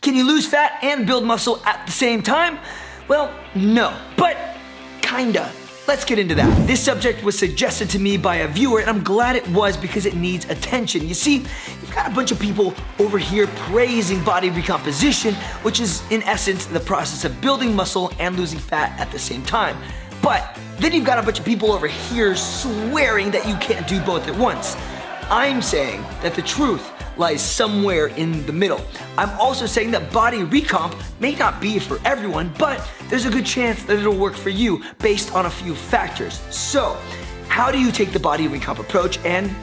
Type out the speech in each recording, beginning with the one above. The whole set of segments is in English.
Can you lose fat and build muscle at the same time? Well, no, but kinda. Let's get into that. This subject was suggested to me by a viewer, and I'm glad it was because it needs attention. You see, you've got a bunch of people over here praising body recomposition, which is in essence the process of building muscle and losing fat at the same time. But then you've got a bunch of people over here swearing that you can't do both at once. I'm saying that the truth lies somewhere in the middle. I'm also saying that body recomp may not be for everyone, but there's a good chance that it'll work for you based on a few factors. So, how do you take the body recomp approach, and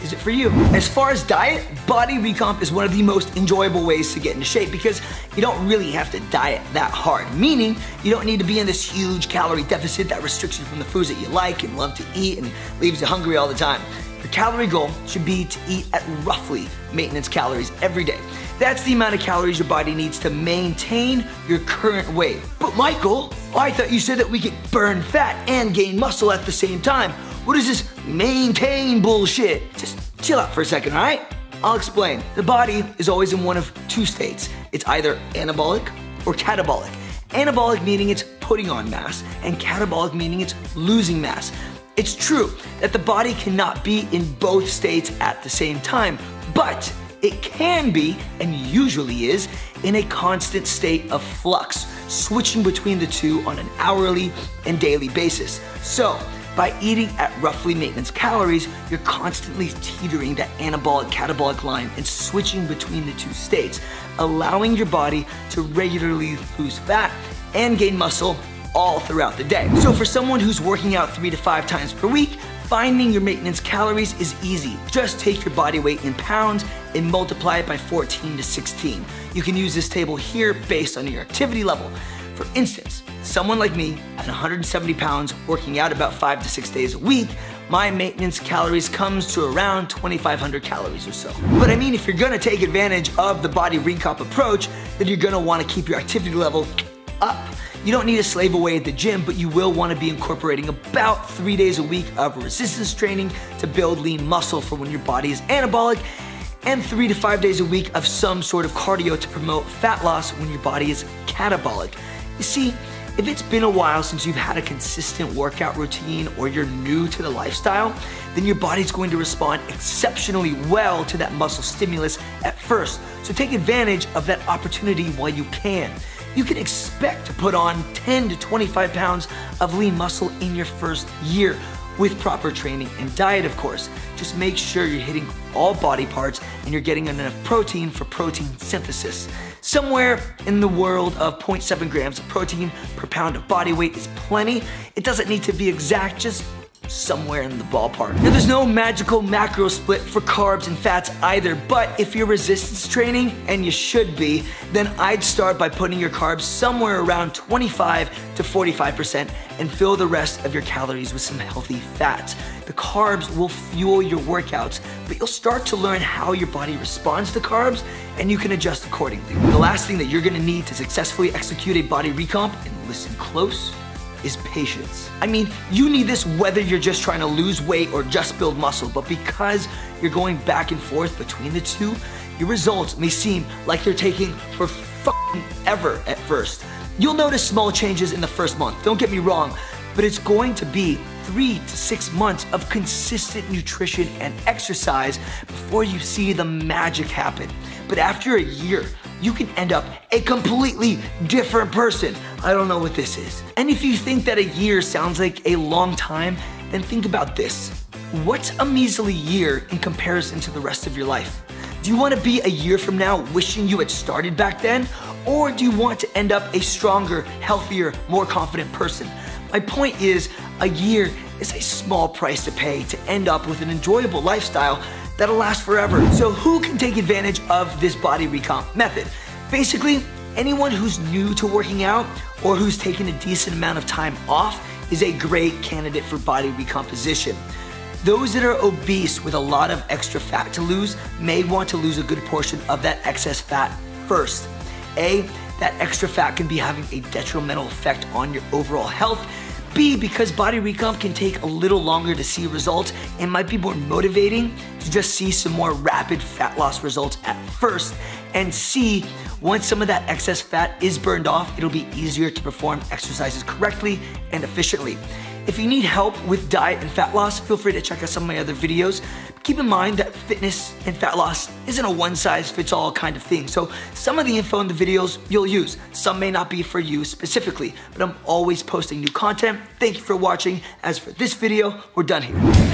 is it for you? As far as diet, body recomp is one of the most enjoyable ways to get into shape because you don't really have to diet that hard, meaning you don't need to be in this huge calorie deficit that restricts you from the foods that you like and love to eat and leaves you hungry all the time. Your calorie goal should be to eat at roughly maintenance calories every day. That's the amount of calories your body needs to maintain your current weight. But Michael, I thought you said that we could burn fat and gain muscle at the same time. What is this maintain bullshit? Just chill out for a second, all right? I'll explain. The body is always in one of two states. It's either anabolic or catabolic. Anabolic meaning it's putting on mass, and catabolic meaning it's losing mass. It's true that the body cannot be in both states at the same time, but it can be, and usually is, in a constant state of flux, switching between the two on an hourly and daily basis. So, by eating at roughly maintenance calories, you're constantly teetering that anabolic-catabolic line and switching between the two states, allowing your body to regularly lose fat and gain muscle all throughout the day. So for someone who's working out 3 to 5 times per week, finding your maintenance calories is easy. Just take your body weight in pounds and multiply it by 14 to 16. You can use this table here based on your activity level. For instance, someone like me at 170 pounds working out about 5 to 6 days a week, my maintenance calories comes to around 2,500 calories or so. But I mean, if you're gonna take advantage of the body recomp approach, then you're gonna wanna keep your activity level up. You don't need to slave away at the gym, but you will want to be incorporating about 3 days a week of resistance training to build lean muscle for when your body is anabolic, and 3 to 5 days a week of some sort of cardio to promote fat loss when your body is catabolic. You see, if it's been a while since you've had a consistent workout routine or you're new to the lifestyle, then your body's going to respond exceptionally well to that muscle stimulus at first. So take advantage of that opportunity while you can. You can expect to put on 10 to 25 pounds of lean muscle in your first year with proper training and diet, of course. Just make sure you're hitting all body parts and you're getting enough protein for protein synthesis. Somewhere in the world of 0.7 grams of protein per pound of body weight is plenty. It doesn't need to be exact, just somewhere in the ballpark. Now, there's no magical macro split for carbs and fats either, but if you're resistance training, and you should be, then I'd start by putting your carbs somewhere around 25 to 45% and fill the rest of your calories with some healthy fats. The carbs will fuel your workouts, but you'll start to learn how your body responds to carbs, and you can adjust accordingly. The last thing that you're gonna need to successfully execute a body recomp, and listen close, is patience. I mean, you need this whether you're just trying to lose weight or just build muscle, but because you're going back and forth between the two, your results may seem like they're taking for fucking ever at first. You'll notice small changes in the first month, don't get me wrong, but it's going to be 3 to 6 months of consistent nutrition and exercise before you see the magic happen. But after a year, you can end up a completely different person. I don't know what this is. And if you think that a year sounds like a long time, then think about this. What's a measly year in comparison to the rest of your life? Do you want to be a year from now wishing you had started back then? Or do you want to end up a stronger, healthier, more confident person? My point is, a year is a small price to pay to end up with an enjoyable lifestyle that'll last forever. So who can take advantage of this body recomp method? Basically, anyone who's new to working out or who's taken a decent amount of time off is a great candidate for body recomposition. Those that are obese with a lot of extra fat to lose may want to lose a good portion of that excess fat first. A, that extra fat can be having a detrimental effect on your overall health. B, because body recomp can take a little longer to see results and might be more motivating to just see some more rapid fat loss results at first. And C, Once some of that excess fat is burned off, it'll be easier to perform exercises correctly and efficiently. If you need help with diet and fat loss, feel free to check out some of my other videos. Keep in mind that fitness and fat loss isn't a one-size-fits-all kind of thing, so some of the info in the videos you'll use. Some may not be for you specifically, but I'm always posting new content. Thank you for watching. As for this video, we're done here.